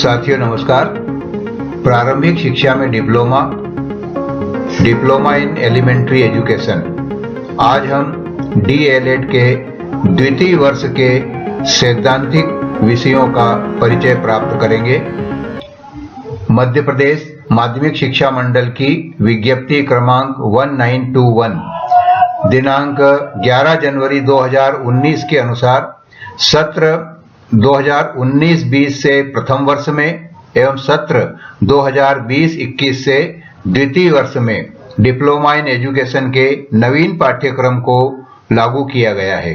साथियों नमस्कार। प्रारंभिक शिक्षा में डिप्लोमा इन एलिमेंट्री एजुकेशन, आज हम DELED के द्वितीय वर्ष के सैद्धांतिक विषयों का परिचय प्राप्त करेंगे। मध्य प्रदेश माध्यमिक शिक्षा मंडल की विज्ञप्ति क्रमांक 1921 दिनांक 11 जनवरी 2019 के अनुसार सत्र 2019-20 से प्रथम वर्ष में एवं सत्र 2020-21 से द्वितीय वर्ष में डिप्लोमा इन एजुकेशन के नवीन पाठ्यक्रम को लागू किया गया है।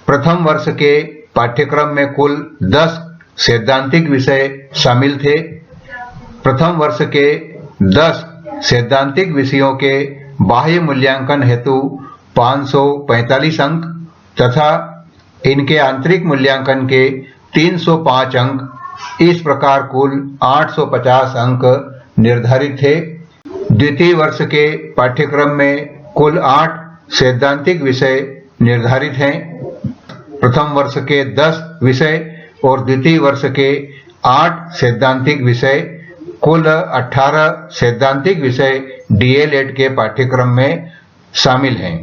प्रथम वर्ष के पाठ्यक्रम में कुल 10 सैद्धांतिक विषय शामिल थे। प्रथम वर्ष के 10 सैद्धांतिक विषयों के बाह्य मूल्यांकन हेतु 545 अंक तथा इनके आंतरिक मूल्यांकन के 305 अंक, इस प्रकार कुल 850 अंक निर्धारित थे। द्वितीय वर्ष के पाठ्यक्रम में कुल 8 सैद्धांतिक विषय निर्धारित हैं। प्रथम वर्ष के 10 विषय और द्वितीय वर्ष के 8 सैद्धांतिक विषय, कुल 18 सैद्धांतिक विषय DELED के पाठ्यक्रम में शामिल हैं।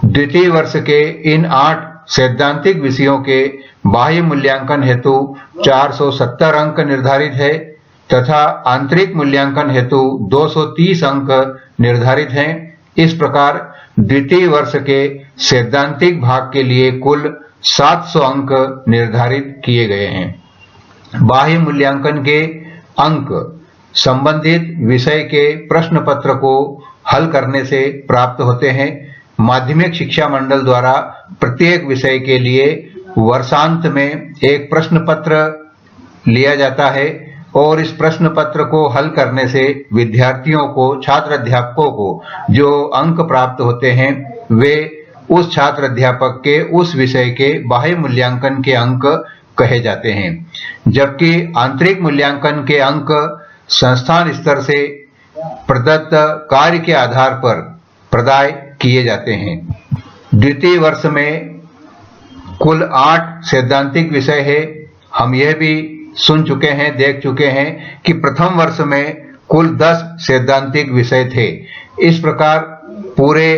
द्वितीय वर्ष के इन 8 सैद्धांतिक विषयों के बाह्य मूल्यांकन हेतु 470 अंक निर्धारित है तथा आंतरिक मूल्यांकन हेतु 230 अंक निर्धारित हैं। इस प्रकार द्वितीय वर्ष के सैद्धांतिक भाग के लिए कुल 700 अंक निर्धारित किए गए हैं। बाह्य मूल्यांकन के अंक संबंधित विषय के प्रश्न पत्र को हल करने से प्राप्त होते हैं। माध्यमिक शिक्षा मंडल द्वारा प्रत्येक विषय के लिए वर्षांत में एक प्रश्न पत्र लिया जाता है और इस प्रश्न पत्र को हल करने से विद्यार्थियों को, छात्र अध्यापकों को जो अंक प्राप्त होते हैं वे उस छात्र अध्यापक के उस विषय के बाह्य मूल्यांकन के अंक कहे जाते हैं, जबकि आंतरिक मूल्यांकन के अंक संस्थान स्तर से प्रदत्त कार्य के आधार पर प्रदाय किए जाते हैं। द्वितीय वर्ष में कुल 8 सैद्धांतिक विषय है। हम यह भी सुन चुके हैं, देख चुके हैं कि प्रथम वर्ष में कुल 10 सैद्धांतिक विषय थे। इस प्रकार पूरे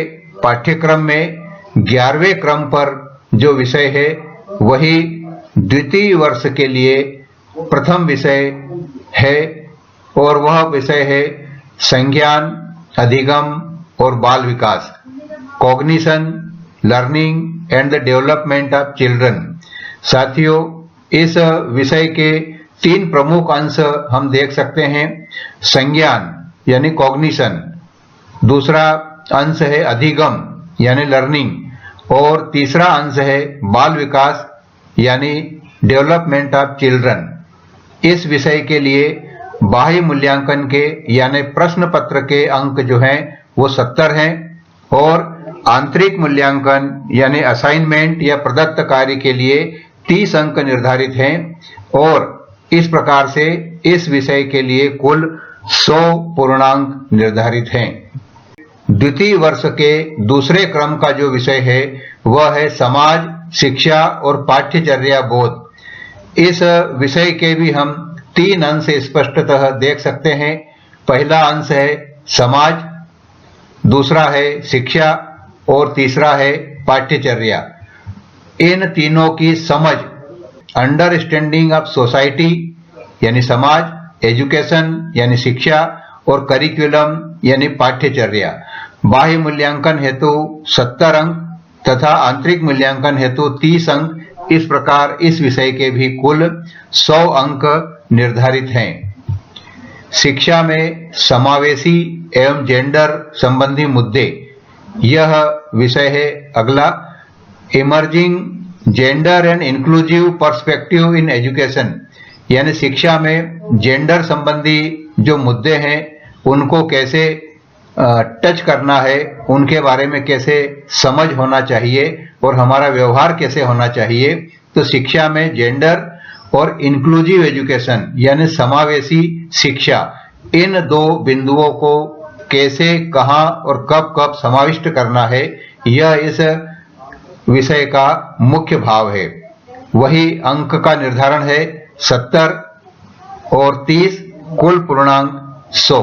पाठ्यक्रम में 11वें क्रम पर जो विषय है वही द्वितीय वर्ष के लिए प्रथम विषय है और वह विषय है संज्ञान, अधिगम और बाल विकास, cognition, learning and the development of children. साथियों, इस विषय के 3 प्रमुख अंश हम देख सकते हैं। संज्ञान यानी कॉग्निशन, दूसरा अंश है अधिगम यानी लर्निंग और तीसरा अंश है बाल विकास यानी डेवलपमेंट ऑफ चिल्ड्रन। इस विषय के लिए बाह्य मूल्यांकन के यानी प्रश्न पत्र के अंक जो हैं वो 70 हैं और आंतरिक मूल्यांकन यानी असाइनमेंट या प्रदत्त कार्य के लिए 30 अंक निर्धारित हैं और इस प्रकार से इस विषय के लिए कुल 100 पूर्णांक निर्धारित हैं। द्वितीय वर्ष के दूसरे क्रम का जो विषय है वह है समाज, शिक्षा और पाठ्यचर्या बोध। इस विषय के भी हम 3 अंश स्पष्टतः देख सकते हैं। पहला अंश है समाज, दूसरा है शिक्षा और तीसरा है पाठ्यचर्या। इन तीनों की समझ, अंडरस्टैंडिंग ऑफ सोसाइटी यानी समाज, एजुकेशन यानी शिक्षा और करिकुलम यानी पाठ्यचर्या, बाह्य मूल्यांकन हेतु 70 अंक तथा आंतरिक मूल्यांकन हेतु 30 अंक, इस प्रकार इस विषय के भी कुल 100 अंक निर्धारित हैं। शिक्षा में समावेशी एवं जेंडर संबंधी मुद्दे, यह विषय है अगला। Emerging gender and inclusive perspective in education यानी शिक्षा में जेंडर संबंधी जो मुद्दे हैं उनको कैसे टच करना है, उनके बारे में कैसे समझ होना चाहिए और हमारा व्यवहार कैसे होना चाहिए। तो शिक्षा में जेंडर और इंक्लूसिव एजुकेशन यानी समावेशी शिक्षा, इन 2 बिंदुओं को कैसे, कहां और कब कब समाविष्ट करना है, यह इस विषय का मुख्य भाव है। वही अंक का निर्धारण है 70 और 30 कुल पूर्णांक 100।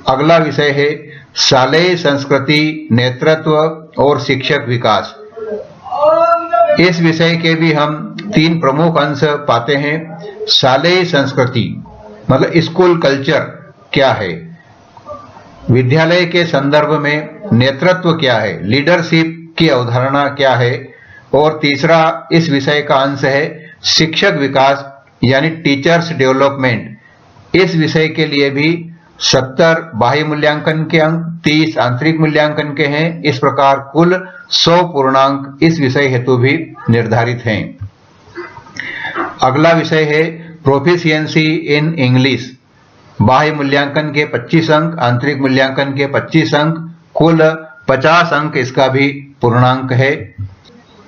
अगला विषय है शालेय संस्कृति, नेतृत्व और शिक्षक विकास। इस विषय के भी हम 3 प्रमुख अंश पाते हैं। शालेय संस्कृति मतलब स्कूल कल्चर क्या है, विद्यालय के संदर्भ में नेतृत्व क्या है, लीडरशिप की अवधारणा क्या है, और तीसरा इस विषय का अंश है शिक्षक विकास यानी टीचर्स डेवलपमेंट। इस विषय के लिए भी 70 बाह्य मूल्यांकन के अंक, 30 आंतरिक मूल्यांकन के हैं। इस प्रकार कुल 100 पूर्णांक इस विषय हेतु भी निर्धारित हैं। अगला विषय है प्रोफिशिएंसी इन इंग्लिश। बाह्य मूल्यांकन के 25 अंक, आंतरिक मूल्यांकन के 25 अंक, कुल 50 अंक इसका भी पूर्णांक है।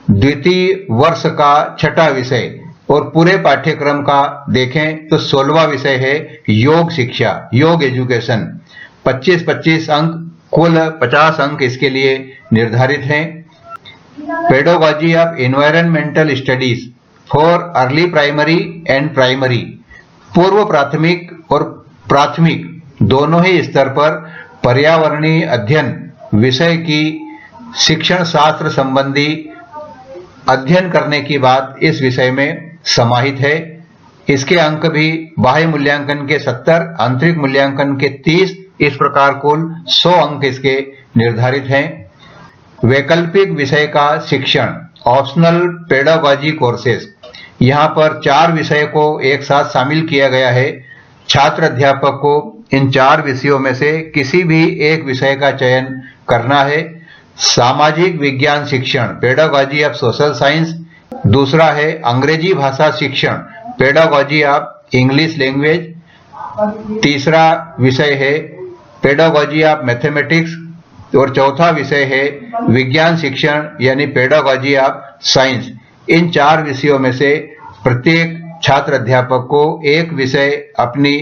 द्वितीय वर्ष का छठा विषय और पूरे पाठ्यक्रम का देखें तो 16वां विषय है योग शिक्षा, योग एजुकेशन। 25-25 अंक, कुल 50 अंक इसके लिए निर्धारित हैं। Pedagogy of environmental studies for early primary and primary, पूर्व प्राथमिक और प्राथमिक दोनों ही स्तर पर पर्यावरणीय अध्ययन विषय की शिक्षण शास्त्र संबंधी अध्ययन करने की बात इस विषय में समाहित है। इसके अंक भी बाह्य मूल्यांकन के 70, आंतरिक मूल्यांकन के 30, इस प्रकार कुल 100 अंक इसके निर्धारित हैं। वैकल्पिक विषय का शिक्षण, ऑप्शनल पेडागॉजी कोर्सेज, यहाँ पर 4 विषय को एक साथ शामिल किया गया है। छात्र अध्यापक को इन 4 विषयों में से किसी भी एक विषय का चयन करना है। सामाजिक विज्ञान शिक्षण, पेडागॉजी ऑफ सोशल साइंस। दूसरा है अंग्रेजी भाषा शिक्षण, पेडागॉजी ऑफ इंग्लिश लैंग्वेज। तीसरा विषय है पेडागॉजी ऑफ मैथमेटिक्स और चौथा विषय है विज्ञान शिक्षण यानी पेडागॉजी ऑफ साइंस। इन 4 विषयों में से प्रत्येक छात्र अध्यापक को एक विषय अपनी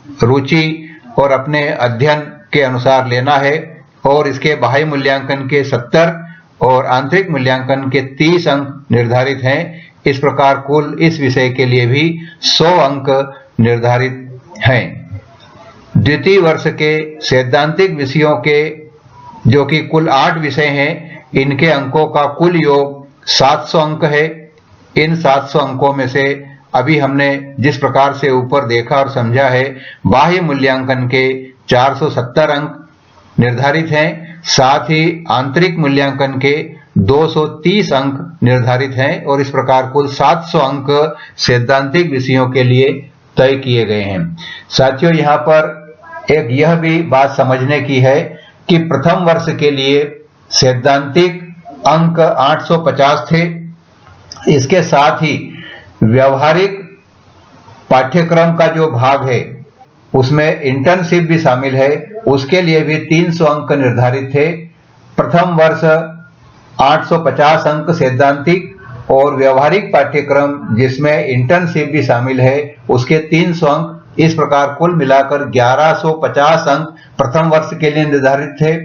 रुचि और अपने अध्ययन के अनुसार लेना है और इसके बाह्य मूल्यांकन के 70 और आंतरिक मूल्यांकन के 30 अंक निर्धारित हैं। इस प्रकार कुल इस विषय के लिए भी 100 अंक निर्धारित हैं। द्वितीय वर्ष के सैद्धांतिक विषयों के जो कि कुल 8 विषय हैं, इनके अंकों का कुल योग 700 अंक है। इन 700 अंकों में से अभी हमने जिस प्रकार से ऊपर देखा और समझा है, बाह्य मूल्यांकन के 470 अंक निर्धारित हैं, साथ ही आंतरिक मूल्यांकन के 230 अंक निर्धारित हैं और इस प्रकार कुल 700 अंक सैद्धांतिक विषयों के लिए तय किए गए हैं। साथियों, यहाँ पर एक यह भी बात समझने की है कि प्रथम वर्ष के लिए सैद्धांतिक अंक 850 थे। इसके साथ ही व्यवहारिक पाठ्यक्रम का जो भाग है उसमें इंटर्नशिप भी शामिल है, उसके लिए भी 300 अंक निर्धारित थे। प्रथम वर्ष 850 अंक सैद्धांतिक और व्यवहारिक पाठ्यक्रम जिसमें इंटर्नशिप भी शामिल है उसके 300 अंक, इस प्रकार कुल मिलाकर 1150 अंक प्रथम वर्ष के लिए निर्धारित थे।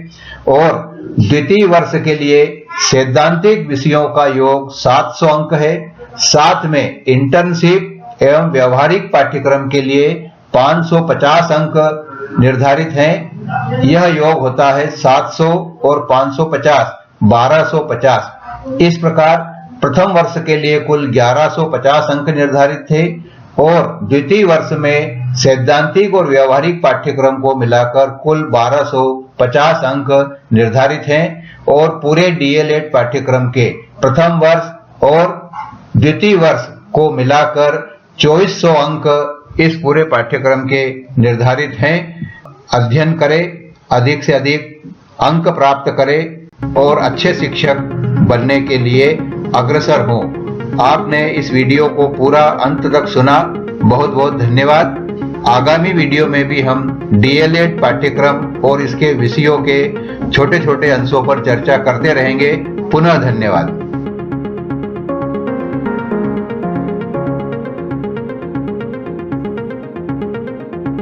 और द्वितीय वर्ष के लिए सैद्धांतिक विषयों का योग 700 अंक है, साथ में इंटर्नशिप एवं व्यवहारिक पाठ्यक्रम के लिए 550 अंक निर्धारित हैं। यह योग होता है 700 और 550 1250। इस प्रकार प्रथम वर्ष के लिए कुल 1150 अंक निर्धारित थे और द्वितीय वर्ष में सैद्धांतिक और व्यवहारिक पाठ्यक्रम को मिलाकर कुल 1250 अंक निर्धारित हैं और पूरे डीएलएड पाठ्यक्रम के प्रथम वर्ष और द्वितीय वर्ष को मिलाकर 2400 अंक इस पूरे पाठ्यक्रम के निर्धारित हैं। अध्ययन करें, अधिक से अधिक अंक प्राप्त करें और अच्छे शिक्षक बनने के लिए अग्रसर हों। आपने इस वीडियो को पूरा अंत तक सुना, बहुत बहुत धन्यवाद। आगामी वीडियो में भी हम डीएलएड पाठ्यक्रम और इसके विषयों के छोटे छोटे अंशों पर चर्चा करते रहेंगे। पुनः धन्यवाद।